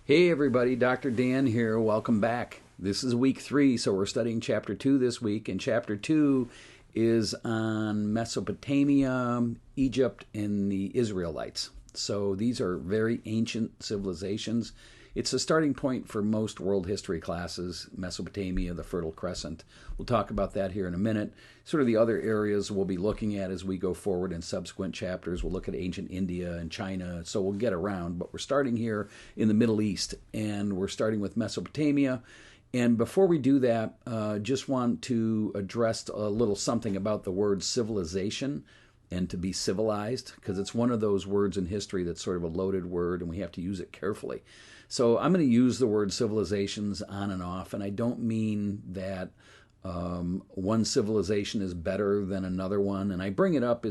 Hey everybody, Dr. Dan here. Welcome back. This is week 3, so we're studying chapter 2 this week, and chapter 2 is on Mesopotamia, Egypt, and the Israelites. So these are very ancient civilizations. It's a starting point for most world history classes, Mesopotamia, the Fertile Crescent. We'll talk about that here in a minute. Sort of the other areas we'll be looking at as we go forward in subsequent chapters. We'll look at ancient India and China, so we'll get around. But we're starting here in the Middle East, and we're starting with Mesopotamia. And before we do that, just want to address a little something about the word civilization and to be civilized, because it's one of those words in history that's sort of a loaded word, and we have to use it carefully. So I'm going to use the word civilizations on and off, and I don't mean that one civilization is better than another one. And I bring it up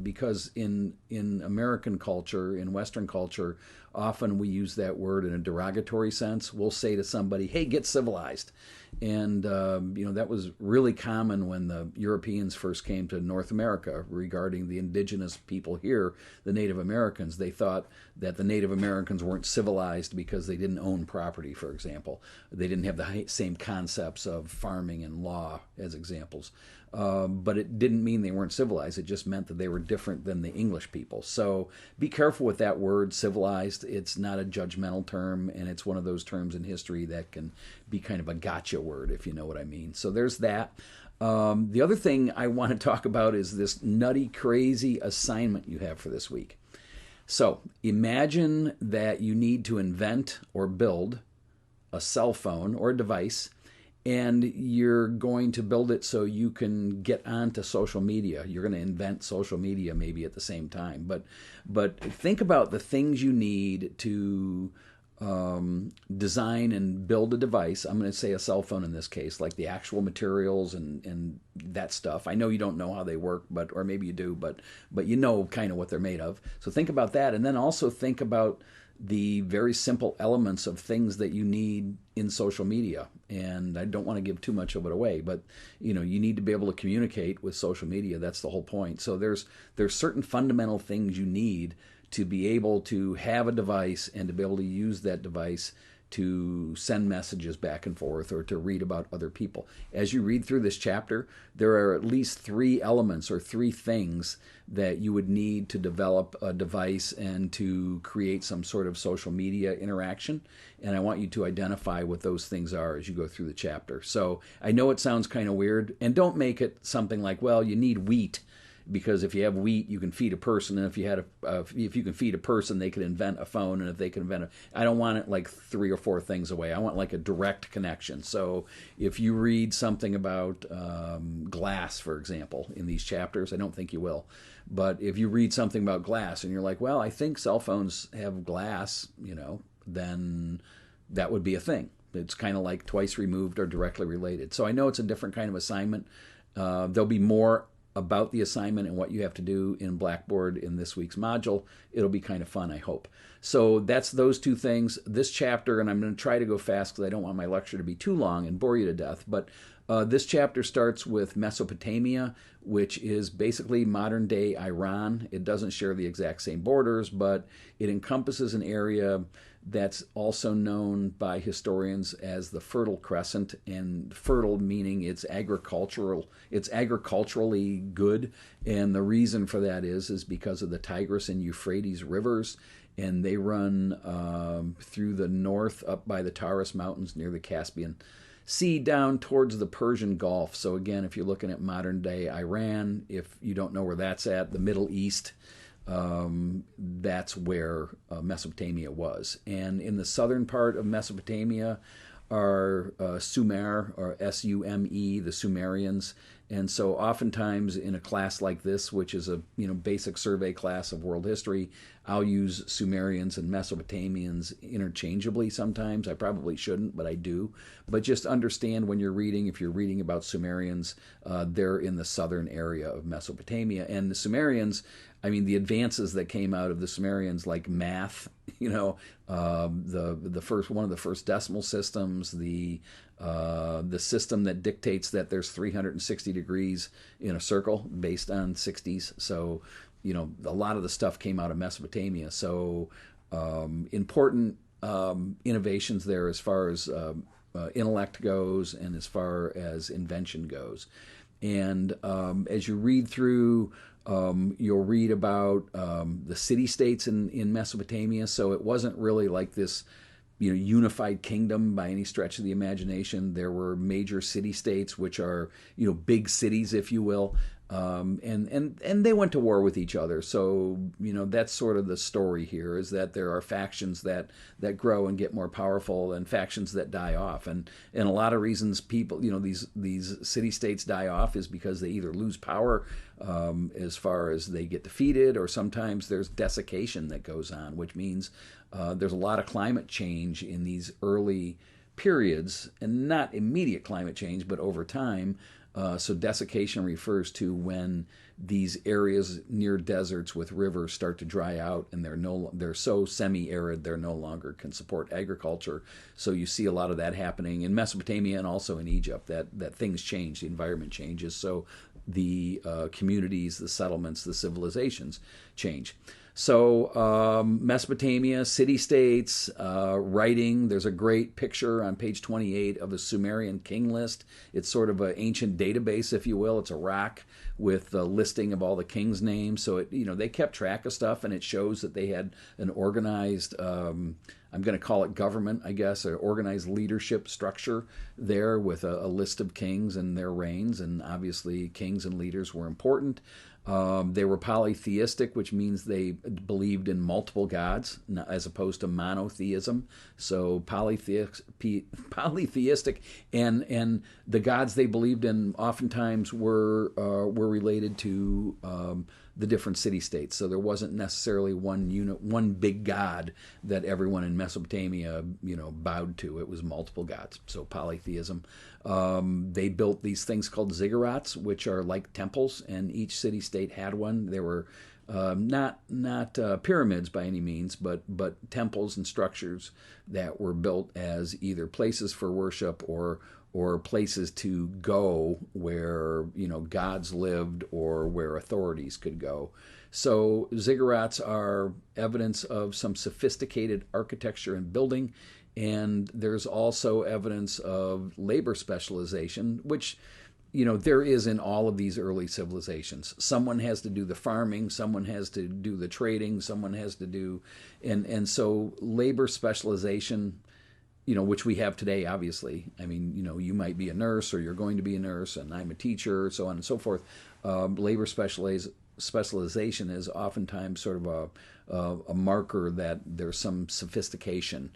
because in American culture, in Western culture, often we use that word in a derogatory sense. We'll say to somebody, hey, get civilized. And, that was really common when the Europeans first came to North America regarding the indigenous people here, the Native Americans. They thought that the Native Americans weren't civilized because they didn't own property, for example. They didn't have the same concepts of farming and law as examples. But it didn't mean they weren't civilized. It just meant that they were different than the English people. So be careful with that word, civilized. It's not a judgmental term, and it's one of those terms in history that can be kind of a gotcha word, if you know what I mean. So there's that. The other thing I want to talk about is this nutty, crazy assignment you have for this week. So imagine that you need to invent or build a cell phone or a device, and you're going to build it so you can get onto social media. You're going to invent social media maybe at the same time. But think about the things you need to design and build a device. I'm going to say a cell phone in this case, like the actual materials and that stuff. I know you don't know how they work, or maybe you do, but you know kind of what they're made of. So think about that, and then also think about the very simple elements of things that you need in social media. And I don't want to give too much of it away, but you need to be able to communicate with social media. That's the whole point. So there's certain fundamental things you need to be able to have a device and to be able to use that device to send messages back and forth or to read about other people. As you read through this chapter, there are at least 3 elements or 3 things that you would need to develop a device and to create some sort of social media interaction. And I want you to identify what those things are as you go through the chapter. So I know it sounds kind of weird, and don't make it something like, well, you need wheat, because if you have wheat, you can feed a person, and if you can feed a person, they can invent a phone, and if they can invent I don't want it like 3 or 4 things away. I want like a direct connection. So if you read something about glass, for example, in these chapters, I don't think you will, but if you read something about glass and you're like, well, I think cell phones have glass, then that would be a thing. It's kind of like twice removed or directly related. So I know it's a different kind of assignment. There'll be more about the assignment and what you have to do in Blackboard in this week's module. It'll be kind of fun, I hope. So that's those 2 things. This chapter, and I'm going to try to go fast because I don't want my lecture to be too long and bore you to death, but this chapter starts with Mesopotamia, which is basically modern-day Iran. It doesn't share the exact same borders, but it encompasses an area that's also known by historians as the Fertile Crescent, and fertile meaning it's agriculturally good. And the reason for that is because of the Tigris and Euphrates rivers, and they run through the north up by the Taurus Mountains near the Caspian Sea down towards the Persian Gulf. So again, if you're looking at modern-day Iran, if you don't know where that's at, the Middle East, that's where Mesopotamia was. And in the southern part of Mesopotamia are Sumer, or S-U-M-E, the Sumerians. And so oftentimes in a class like this, which is a basic survey class of world history, I'll use Sumerians and Mesopotamians interchangeably sometimes. I probably shouldn't, but I do. But just understand when you're reading, if you're reading about Sumerians, they're in the southern area of Mesopotamia. And the Sumerians, the advances that came out of the Sumerians, like math, the first one of the first decimal systems, the system that dictates that there's 360 degrees in a circle based on 60s. So, a lot of the stuff came out of Mesopotamia. So important innovations there as far as intellect goes and as far as invention goes. And as you read through, you'll read about the city-states in Mesopotamia. So it wasn't really like this, unified kingdom by any stretch of the imagination. There were major city-states, which are, big cities, if you will. And they went to war with each other. So, that's sort of the story here, is that there are factions that grow and get more powerful and factions that die off. And a lot of reasons people, these city-states die off is because they either lose power as far as they get defeated, or sometimes there's desiccation that goes on, which means there's a lot of climate change in these early periods, and not immediate climate change, but over time. So desiccation refers to when these areas near deserts with rivers start to dry out, and they're so semi-arid they're no longer can support agriculture. So you see a lot of that happening in Mesopotamia and also in Egypt. That things change, the environment changes, so the communities, the settlements, the civilizations change. So Mesopotamia, city-states, writing. There's a great picture on page 28 of a Sumerian king list. It's sort of an ancient database, if you will. It's a rock with a listing of all the kings' names. So they kept track of stuff, and it shows that they had an organized, I'm going to call it government, I guess, an organized leadership structure there with a list of kings and their reigns. And obviously, kings and leaders were important. They were polytheistic, which means they believed in multiple gods as opposed to monotheism. So polytheistic, and the gods they believed in oftentimes were related to the different city-states. So there wasn't necessarily one big god that everyone in Mesopotamia bowed to. It was multiple gods. So polytheism. They built these things called ziggurats, which are like temples, and each city-state had one. They were not pyramids by any means, but temples and structures that were built as either places for worship or places to go where gods lived or where authorities could go. So ziggurats are evidence of some sophisticated architecture and building. And there's also evidence of labor specialization, which, there is in all of these early civilizations. Someone has to do the farming, someone has to do the trading, someone has to do, and so labor specialization, which we have today, obviously. I mean, you might be a nurse, or you're going to be a nurse, and I'm a teacher, so on and so forth. Labor specialization is oftentimes sort of a marker that there's some sophistication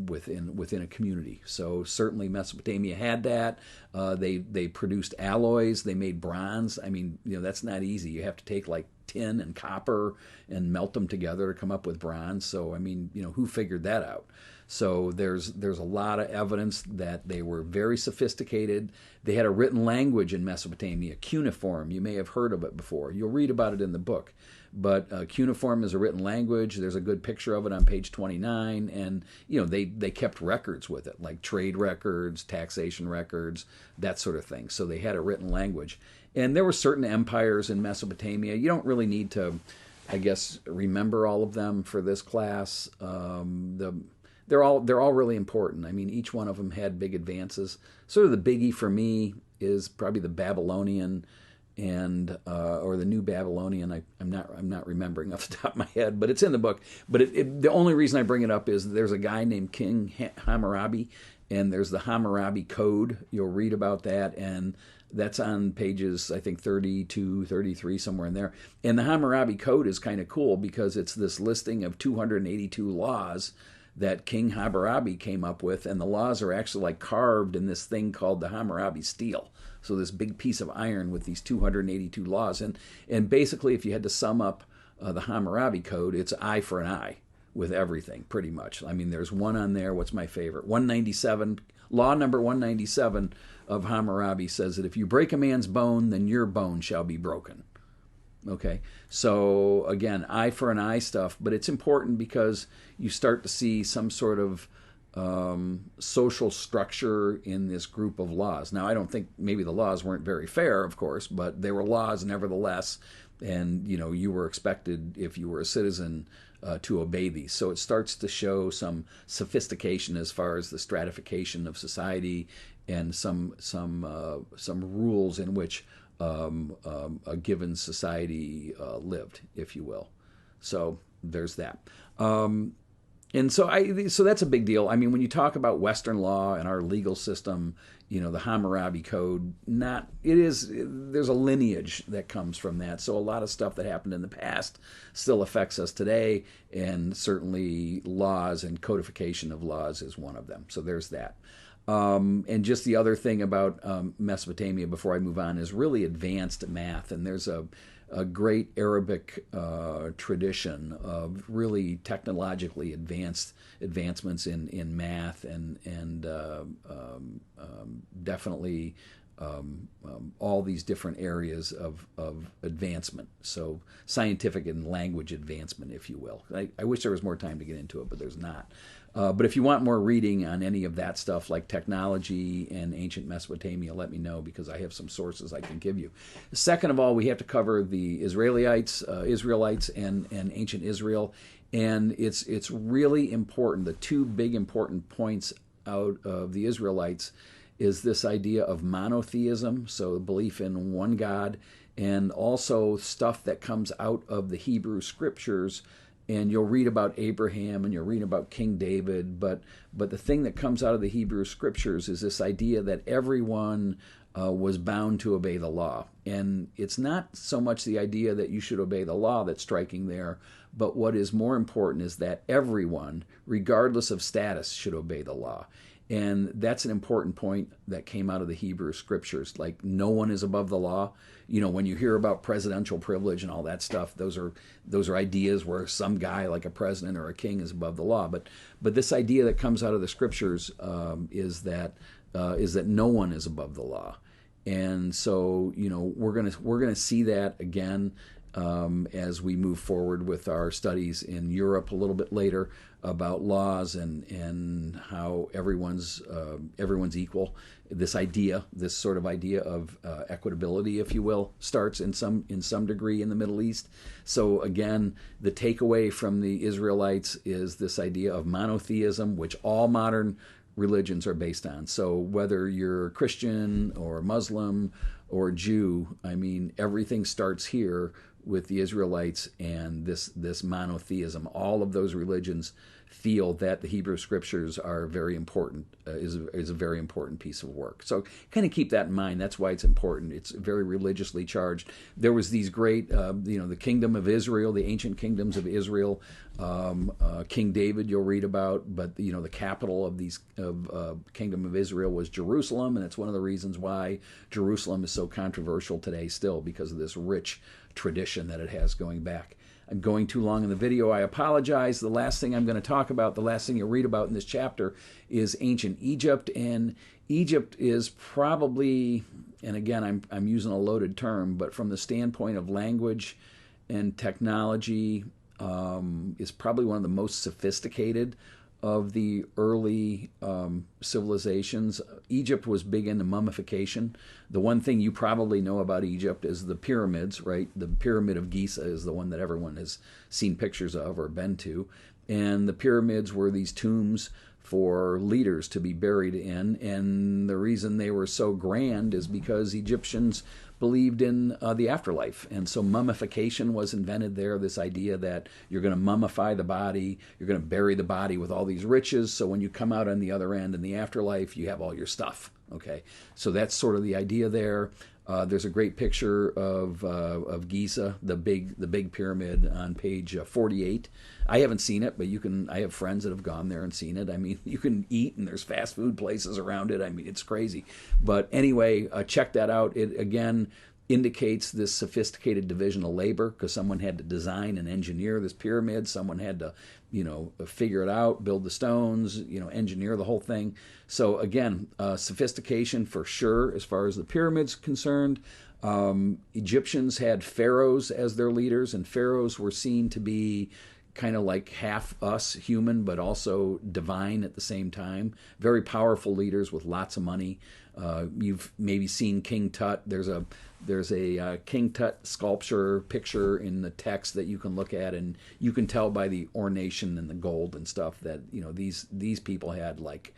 within a community. So certainly Mesopotamia had that. They produced alloys. They made bronze. I mean, that's not easy. You have to take like tin and copper and melt them together to come up with bronze. So I mean, who figured that out? So there's a lot of evidence that they were very sophisticated. They had a written language in Mesopotamia, cuneiform. You may have heard of it before. You'll read about it in the book. But cuneiform is a written language. There's a good picture of it on page 29. And, they kept records with it, like trade records, taxation records, that sort of thing. So they had a written language. And there were certain empires in Mesopotamia. You don't really need to, I guess, remember all of them for this class. They're all really important. I mean, each one of them had big advances. Sort of the biggie for me is probably the Babylonian and or the New Babylonian. I'm not remembering off the top of my head, but it's in the book. But the only reason I bring it up is there's a guy named King Hammurabi, and there's the Hammurabi Code. You'll read about that, and that's on pages, I think, 32, 33, somewhere in there. And the Hammurabi Code is kind of cool because it's this listing of 282 laws that King Hammurabi came up with, and the laws are actually like carved in this thing called the Hammurabi stele. So this big piece of iron with these 282 laws. And basically, if you had to sum up the Hammurabi Code, it's eye for an eye with everything, pretty much. I mean, there's one on there. What's my favorite? 197, law number 197 of Hammurabi says that if you break a man's bone, then your bone shall be broken. Okay, so again, eye for an eye stuff, but it's important because you start to see some sort of social structure in this group of laws. Now, I don't think maybe the laws weren't very fair, of course, but they were laws nevertheless, and you were expected, if you were a citizen, to obey these. So it starts to show some sophistication as far as the stratification of society and some rules in which a given society lived, if you will. So there's that. And so that's a big deal. I mean, when you talk about Western law and our legal system, the Hammurabi Code, there's a lineage that comes from that. So a lot of stuff that happened in the past still affects us today, and certainly laws and codification of laws is one of them. So there's that. And just the other thing about Mesopotamia before I move on is really advanced math. And there's a great Arabic tradition of really technologically advancements in math and definitely all these different areas of advancement. So scientific and language advancement, if you will. I wish there was more time to get into it, but there's not. But if you want more reading on any of that stuff, like technology and ancient Mesopotamia, let me know, because I have some sources I can give you. Second of all, we have to cover the Israelites and ancient Israel. And it's really important. The two big important points out of the Israelites is this idea of monotheism, so belief in one God, and also stuff that comes out of the Hebrew scriptures. And you'll read about Abraham and you'll read about King David, but the thing that comes out of the Hebrew scriptures is this idea that everyone was bound to obey the law. And it's not so much the idea that you should obey the law that's striking there, but what is more important is that everyone, regardless of status, should obey the law. And that's an important point that came out of the Hebrew scriptures. Like, no one is above the law. When you hear about presidential privilege and all that stuff, those are ideas where some guy like a president or a king is above the law. But this idea that comes out of the scriptures is that no one is above the law. And so we're gonna see that again as we move forward with our studies in Europe a little bit later about laws and how everyone's equal. This sort of idea of equitability, if you will, starts in some degree in the Middle East. So again, the takeaway from the Israelites is this idea of monotheism, which all modern religions are based on. So whether you're Christian or Muslim or Jew, I mean, everything starts here with the Israelites and this monotheism. All of those religions feel that the Hebrew scriptures are very important, is a very important piece of work. So kind of keep that in mind. That's why it's important. It's very religiously charged. There was these great, the kingdom of Israel, the ancient kingdoms of Israel, King David you'll read about, but the capital of kingdom of Israel was Jerusalem, and it's one of the reasons why Jerusalem is so controversial today still, because of this rich tradition that it has going back. I'm going too long in the video. I apologize. The last thing I'm going to talk about, the last thing you'll read about in this chapter, is ancient Egypt. And Egypt is probably, and again, I'm using a loaded term, but from the standpoint of language and technology, is probably one of the most sophisticated of the early civilizations. Egypt was big into mummification. The one thing you probably know about Egypt is the pyramids, right? The Pyramid of Giza is the one that everyone has seen pictures of or been to. And the pyramids were these tombs for leaders to be buried in. And the reason they were so grand is because Egyptians believed in the afterlife. And so mummification was invented there, this idea that you're going to mummify the body, you're going to bury the body with all these riches, so when you come out on the other end in the afterlife, you have all your stuff. Okay, so that's sort of the idea there. There's a great picture of Giza, the big pyramid, on page 48. I haven't seen it, but I have friends that have gone there and seen it. I mean, you can eat, and there's fast food places around it. I mean, it's crazy. But anyway, check that out. It, again, indicates this sophisticated division of labor, because someone had to design and engineer this pyramid. Someone had to, figure it out, build the stones, engineer the whole thing. So again, sophistication for sure as far as the pyramids concerned. Egyptians had pharaohs as their leaders, and pharaohs were seen to be kind of like half us human, but also divine at the same time. Very powerful leaders with lots of money. You've maybe seen King Tut. There's a King Tut sculpture picture in the text that you can look at, and you can tell by the ornation and the gold and stuff that these people had like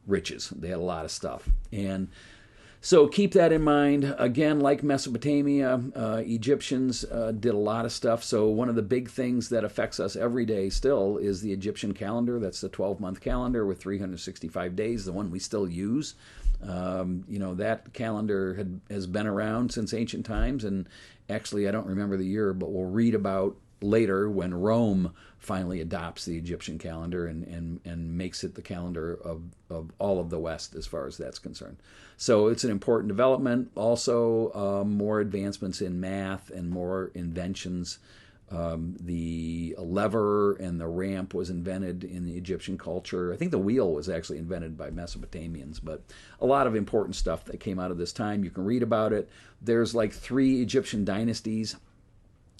riches. They had a lot of stuff. And so keep that in mind. Again, like Mesopotamia, Egyptians did a lot of stuff. So one of the big things that affects us every day still is the Egyptian calendar. That's the 12-month calendar with 365 days, the one we still use. That calendar has been around since ancient times. And actually, I don't remember the year, but we'll read about later when Rome finally adopts the Egyptian calendar and makes it the calendar of all of the West as far as that's concerned. So it's an important development. Also, more advancements in math and more inventions. The lever and the ramp was invented in the Egyptian culture. I think the wheel was actually invented by Mesopotamians, but a lot of important stuff that came out of this time. You can read about it. There's like 3 Egyptian dynasties.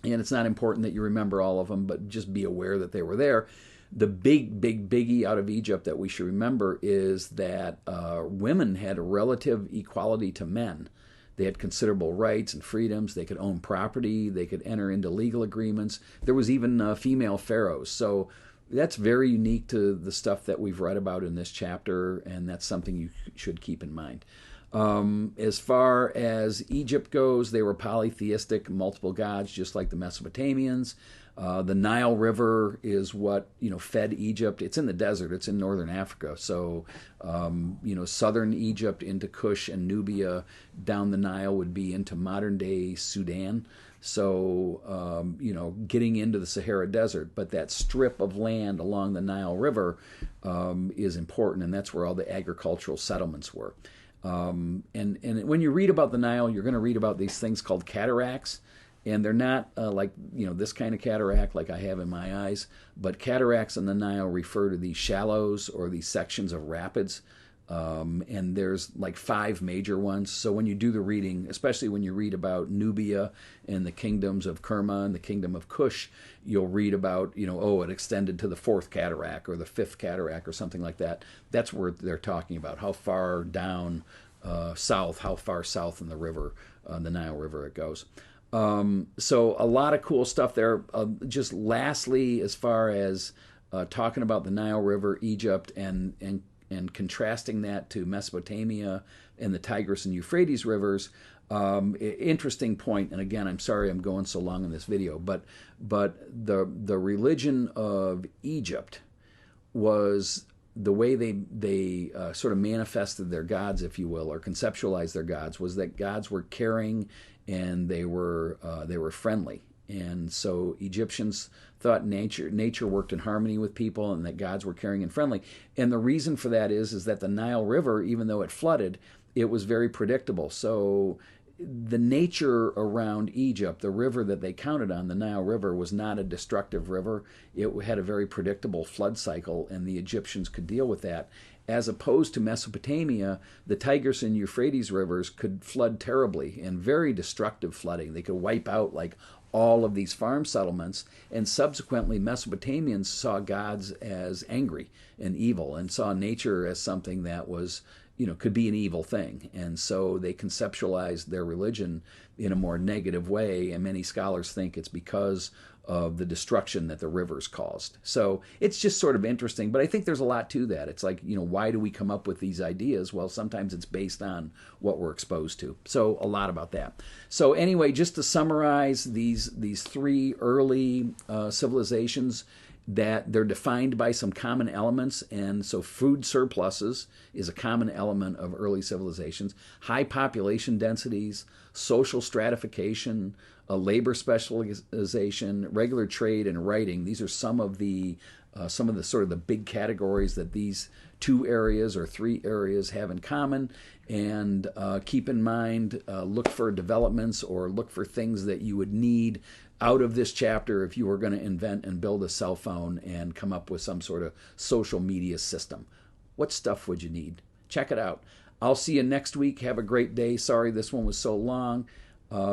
And it's not important that you remember all of them, but just be aware that they were there. The big biggie out of Egypt that we should remember is that women had a relative equality to men. They had considerable rights and freedoms. They could own property. They could enter into legal agreements. There was even female pharaohs. So that's very unique to the stuff that we've read about in this chapter, and that's something you should keep in mind. As far as Egypt goes, they were polytheistic, multiple gods, just like the Mesopotamians. The Nile River is what fed Egypt. It's in the desert. It's in northern Africa. So, southern Egypt into Kush and Nubia, down the Nile would be into modern day Sudan. So, getting into the Sahara Desert. But that strip of land along the Nile River is important, and that's where all the agricultural settlements were. And when you read about the Nile, you're going to read about these things called cataracts, and they're not like this kind of cataract like I have in my eyes, but cataracts in the Nile refer to these shallows or these sections of rapids. And there's like 5 major ones. So when you do the reading, especially when you read about Nubia and the kingdoms of Kerma and the kingdom of Kush, you'll read about, it extended to the 4th cataract or the 5th cataract or something like that. That's where they're talking about how far down south, how far south in the river, the Nile River it goes. So a lot of cool stuff there. Just lastly, as far as talking about the Nile River, Egypt, and contrasting that to Mesopotamia and the Tigris and Euphrates rivers, interesting point. And again, I'm sorry I'm going so long in this video, but the religion of Egypt was the way they sort of manifested their gods, if you will, or conceptualized their gods, was that gods were caring and they were friendly. And so Egyptians thought nature worked in harmony with people and that gods were caring and friendly. And the reason for that is that the Nile River, even though it flooded, it was very predictable. So the nature around Egypt, the river that they counted on, the Nile River, was not a destructive river. It had a very predictable flood cycle, and the Egyptians could deal with that. As opposed to Mesopotamia, the Tigris and Euphrates rivers could flood terribly, and very destructive flooding. They could wipe out like all of these farm settlements, and subsequently Mesopotamians saw gods as angry and evil and saw nature as something that was, could be an evil thing. And so they conceptualized their religion in a more negative way, and many scholars think it's because of the destruction that the rivers caused. So it's just sort of interesting, but I think there's a lot to that. It's like, why do we come up with these ideas? Well, sometimes it's based on what we're exposed to. So a lot about that. So anyway, just to summarize these 3 early civilizations, that they're defined by some common elements, and so food surpluses is a common element of early civilizations. High population densities, social stratification, labor specialization, regular trade, and writing. These are some of the sort of the big categories that these 2 areas or 3 areas have in common. And keep in mind, look for developments or look for things that you would need out of this chapter if you were going to invent and build a cell phone and come up with some sort of social media system. What stuff would you need? Check it out. I'll see you next week. Have a great day. Sorry this one was so long.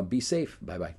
Be safe. Bye-bye.